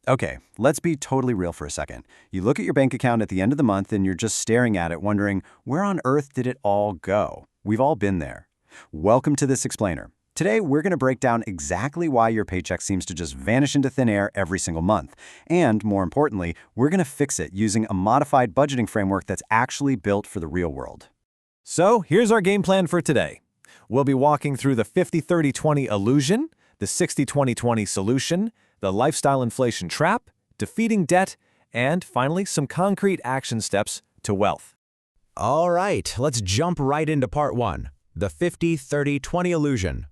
Okay, let's be totally real for a second. You look at your bank account at the end of the month and you're just staring at it wondering, where on earth did it all go? We've all been there. Welcome to This Explainer. Today, we're going to break down exactly why your paycheck seems to just vanish into thin air every single month. And more importantly, we're going to fix it using a modified budgeting framework that's actually built for the real world. So here's our game plan for today. We'll be walking through the 50-30-20 illusion, the 60-20-20 solution, the lifestyle inflation trap, defeating debt, and finally some concrete action steps to wealth. All right, let's jump right into part one, the 50-30-20 illusion.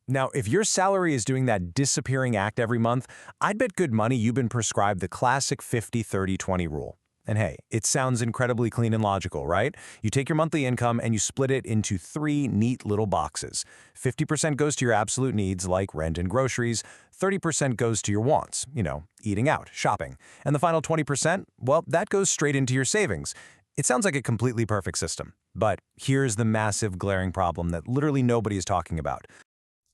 Now, if your salary is doing that disappearing act every month, I'd bet good money you've been prescribed the classic 50-30-20 rule. And hey, it sounds incredibly clean and logical, right? You take your monthly income and you split it into three neat little boxes. 50% goes to your absolute needs like rent and groceries, 30% goes to your wants, eating out, shopping, and the final 20%, well, that goes straight into your savings. It sounds like a completely perfect system, but here's the massive glaring problem that literally nobody is talking about.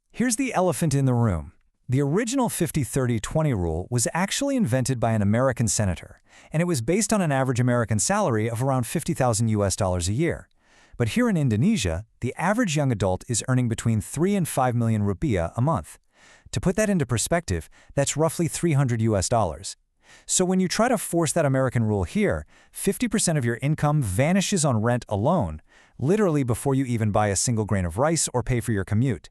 Here's the elephant in the room. The original 50-30-20 rule was actually invented by an American senator, and it was based on an average American salary of around $50,000 a year. But here in Indonesia, the average young adult is earning between 3 and 5 million rupiah a month. To put that into perspective, that's roughly $300. So when you try to force that American rule here, 50% of your income vanishes on rent alone, literally before you even buy a single grain of rice or pay for your commute.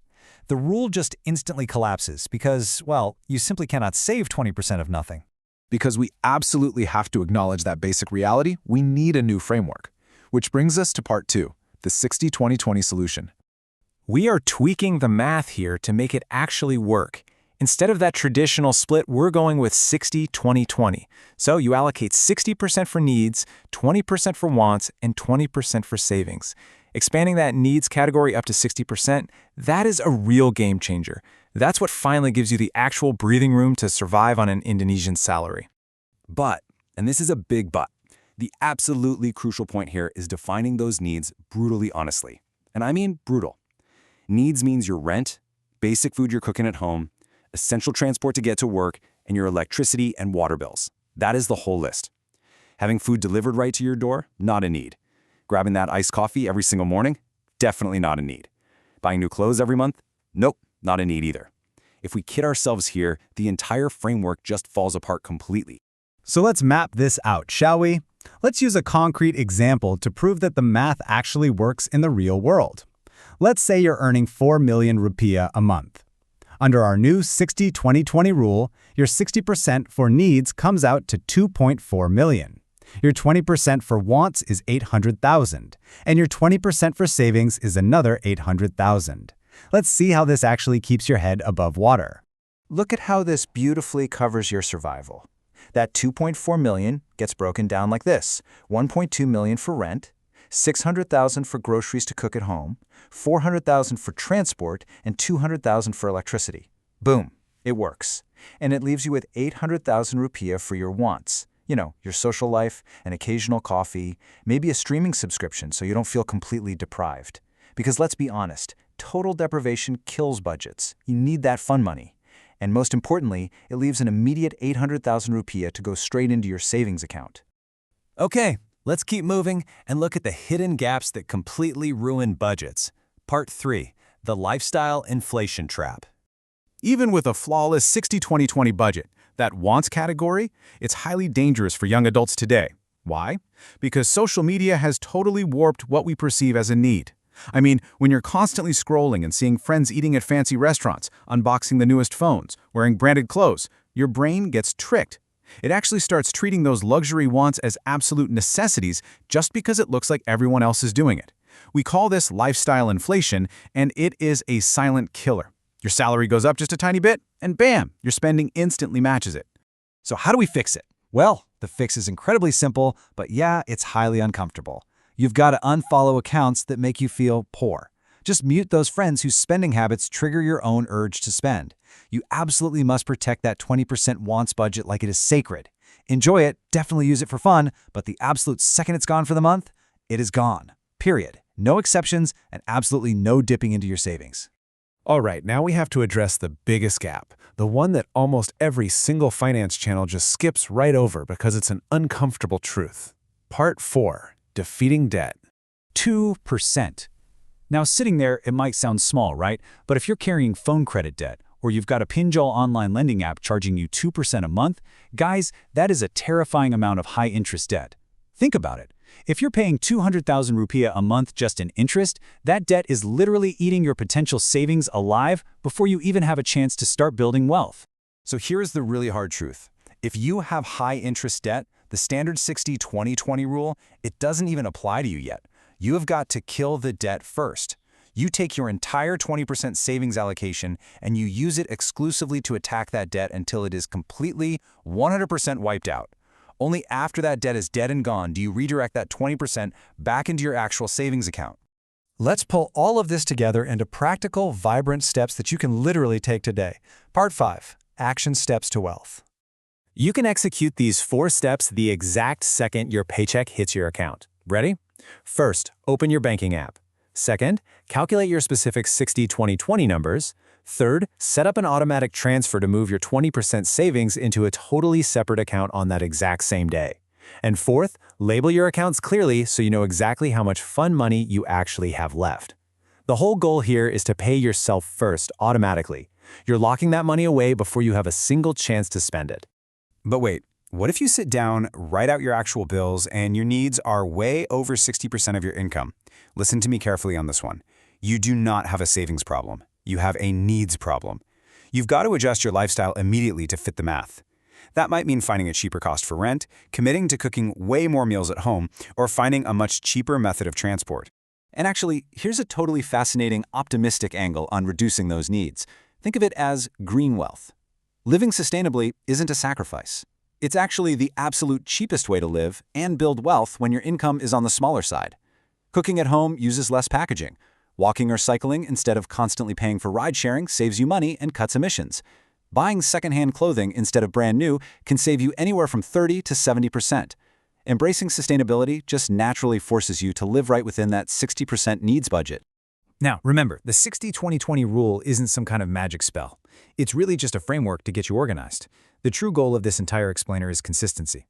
The rule just instantly collapses because, well, you simply cannot save 20% of nothing. Because we absolutely have to acknowledge that basic reality, we need a new framework. Which brings us to part two, the 60-20-20 solution. We are tweaking the math here to make it actually work. Instead of that traditional split, we're going with 60-20-20. So you allocate 60% for needs, 20% for wants, and 20% for savings. Expanding that needs category up to 60%, that is a real game changer. That's what finally gives you the actual breathing room to survive on an Indonesian salary. But, and this is a big but, the absolutely crucial point here is defining those needs brutally honestly. And I mean brutal. Needs means your rent, basic food you're cooking at home, essential transport to get to work, and your electricity and water bills. That is the whole list. Having food delivered right to your door? Not a need. Grabbing that iced coffee every single morning? Definitely not a need. Buying new clothes every month? Nope, not a need either. If we kid ourselves here, the entire framework just falls apart completely. So let's map this out, shall we? Let's use a concrete example to prove that the math actually works in the real world. Let's say you're earning 4 million rupiah a month. Under our new 60-20-20 rule, your 60% for needs comes out to 2.4 million. Your 20% for wants is 800,000, and your 20% for savings is another 800,000. Let's see how this actually keeps your head above water. Look at how this beautifully covers your survival. That 2.4 million gets broken down like this: 1.2 million for rent, 600,000 for groceries to cook at home, 400,000 for transport, and 200,000 for electricity. Boom, it works. And it leaves you with 800,000 rupiah for your wants. Your social life, an occasional coffee, maybe a streaming subscription so you don't feel completely deprived. Because let's be honest, total deprivation kills budgets. You need that fun money. And most importantly, it leaves an immediate 800,000 rupiah to go straight into your savings account. Okay, let's keep moving and look at the hidden gaps that completely ruin budgets. Part 3, the lifestyle inflation trap. Even with a flawless 60-20-20 budget, that wants category, it's highly dangerous for young adults today. Why? Because social media has totally warped what we perceive as a need. I mean, when you're constantly scrolling and seeing friends eating at fancy restaurants, unboxing the newest phones, wearing branded clothes, your brain gets tricked. It actually starts treating those luxury wants as absolute necessities just because it looks like everyone else is doing it. We call this lifestyle inflation, and it is a silent killer. Your salary goes up just a tiny bit, and bam, your spending instantly matches it. So how do we fix it? Well, the fix is incredibly simple, but yeah, it's highly uncomfortable. You've got to unfollow accounts that make you feel poor. Just mute those friends whose spending habits trigger your own urge to spend. You absolutely must protect that 20% wants budget like it is sacred. Enjoy it, definitely use it for fun, but the absolute second it's gone for the month, it is gone. Period. No exceptions and absolutely no dipping into your savings. All right, now we have to address the biggest gap, the one that almost every single finance channel just skips right over because it's an uncomfortable truth. Part 4. Defeating debt. 2%. Now, sitting there, it might sound small, right? But if you're carrying phone credit debt, or you've got a pinjal online lending app charging you 2% a month, guys, that is a terrifying amount of high-interest debt. Think about it. If you're paying 200,000 rupiah a month just in interest, that debt is literally eating your potential savings alive before you even have a chance to start building wealth. So here's the really hard truth. If you have high-interest debt, the standard 60-20-20 rule, it doesn't even apply to you yet. You have got to kill the debt first. You take your entire 20% savings allocation and you use it exclusively to attack that debt until it is completely 100% wiped out. Only after that debt is dead and gone do you redirect that 20% back into your actual savings account. Let's pull all of this together into practical, vibrant steps that you can literally take today. Part 5. Action Steps to Wealth. You can execute these 4 steps the exact second your paycheck hits your account. Ready? First, open your banking app. Second, calculate your specific 60-20-20 numbers. Third, set up an automatic transfer to move your 20% savings into a totally separate account on that exact same day. And fourth, label your accounts clearly so you know exactly how much fun money you actually have left. The whole goal here is to pay yourself first automatically. You're locking that money away before you have a single chance to spend it. But wait, what if you sit down, write out your actual bills, and your needs are way over 60% of your income? Listen to me carefully on this one. You do not have a savings problem. You have a needs problem. You've got to adjust your lifestyle immediately to fit the math. That might mean finding a cheaper cost for rent, committing to cooking way more meals at home, or finding a much cheaper method of transport. And actually, here's a totally fascinating, optimistic angle on reducing those needs. Think of it as green wealth. Living sustainably isn't a sacrifice. It's actually the absolute cheapest way to live and build wealth when your income is on the smaller side. Cooking at home uses less packaging. Walking or cycling instead of constantly paying for ride-sharing saves you money and cuts emissions. Buying secondhand clothing instead of brand new can save you anywhere from 30 to 70%. Embracing sustainability just naturally forces you to live right within that 60% needs budget. Now, remember, the 60-20-20 rule isn't some kind of magic spell. It's really just a framework to get you organized. The true goal of this entire explainer is consistency.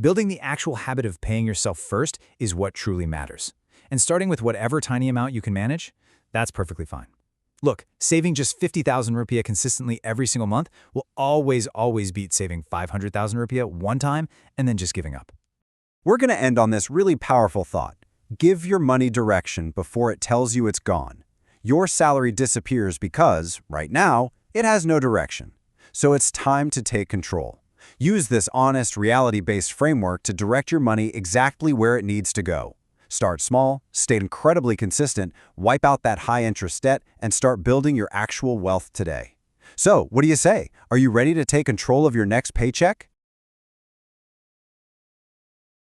Building the actual habit of paying yourself first is what truly matters. And starting with whatever tiny amount you can manage, that's perfectly fine. Look, saving just 50,000 rupiah consistently every single month will always beat saving 500,000 rupiah one time and then just giving up. We're going to end on this really powerful thought. Give your money direction before it tells you it's gone. Your salary disappears because, right now, it has no direction. So it's time to take control. Use this honest, reality-based framework to direct your money exactly where it needs to go. Start small, stay incredibly consistent, wipe out that high-interest debt, and start building your actual wealth today. So, what do you say? Are you ready to take control of your next paycheck?